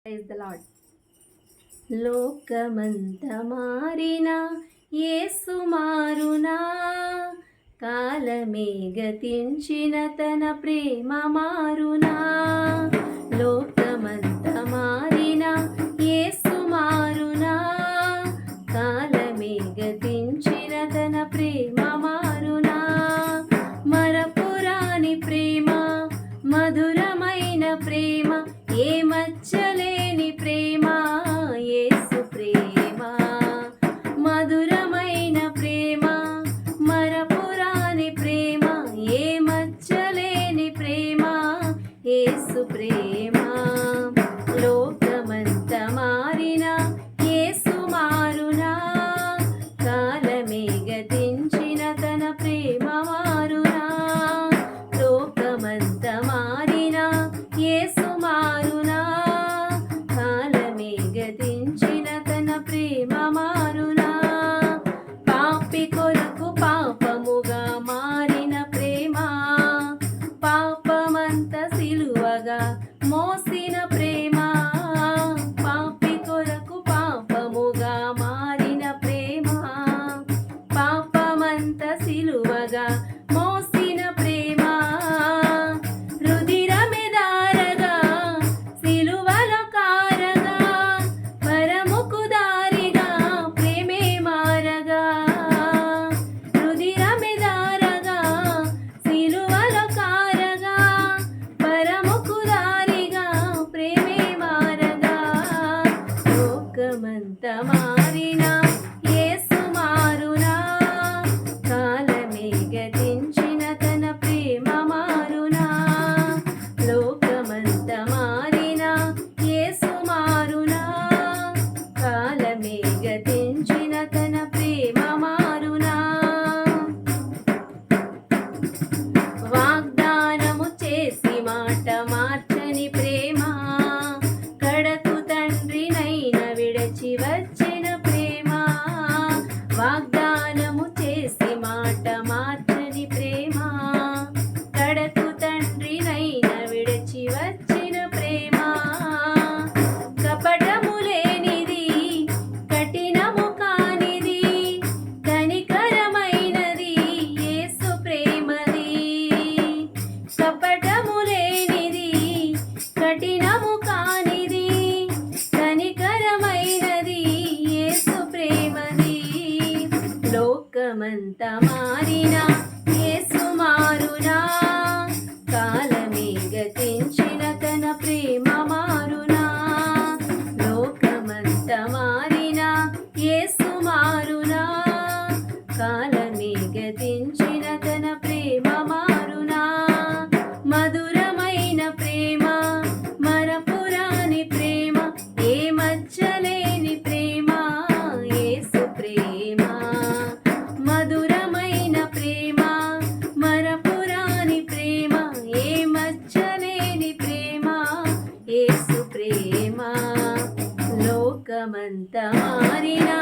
Praise the lord. లోకమంత మారినా యేసు మారునా, కాలమే గతించిన తన ప్రేమ మారునా. లోకమంత మారినా యేసు మారునా, కాలమే గతించిన తన ప్రేమ మారునా. మరపురాని ప్రేమ, మధురమైన ప్రేమ, ఏ మచ్చలేని ప్రేమ యేసు ప్రేమ. మధురమైన ప్రేమ, మరపురాని ప్రేమ, ఏ మచ్చలేని ప్రేమ యేసు ప్రేమ. లోకమంత మారినా యేసు మారునా, కాలమే గతించిన తన ప్రేమ మారునా. లోకమంత మారినా యేసు మారునా, కాలమే గతించిన తన ప్రేమ మారునా. పాపి కొరకు పాపముగా మారిన ప్రేమ, పాపమంత సిలువగా మోసిన ప్రేమ. పాపి కొరకు పాపముగా మారిన ప్రేమ, పాపమంత సిలువగా మోసిన ప్రేమ. రుధిరమే దారగా సిలువలో కారగా, పరముకు దారిగా ప్రేమే మారగా. రుధిరమే దారగా సిలువలో కారగా, పరముకు దారిగా ప్రేమే మారగా. లోకమంత మారినా యేసు మారునా, కాలమే గతించిన తన ప్రేమ మారునా. లోకమంత మారినా యేసు మారునా, కాలమే గతించిన తన ప్రేమ మారునా. వాగ్దానము చేసి మాట మార్చని ప్రేమ, కడకు తండ్రినైన విడచి వచ్చిన ప్రేమ. వాగ్దానము చేసి మాట మార్చని ప్రేమ, కడకు తండ్రినైన విడచి వచ్చిన ప్రేమ. కపటము లేనిది, కఠినము కానిది, కనికరమైనది యేసు ప్రేమది. కపటము లేనిది, కఠినము కానిది, కనికరమైనది యేసు ప్రేమది. లోకమంత మారినా యేసు మారునా, కాలమే గతించిన తన ప్రేమ మారునా. లోకమంత మారినా యేసు మారునా, కాలమే గతించిన తన ప్రేమ మారునా. మధురమైన ప్రేమ, మరపురాని ప్రేమ, ఏ మచ్చలేని ప్రేమ యేసు ప్రేమ. మధురమైన ప్రేమ, మరపురాని ప్రేమ, ఏ మచ్చలేని ప్రేమ యేసు ప్రేమ. లోకమంత మారినా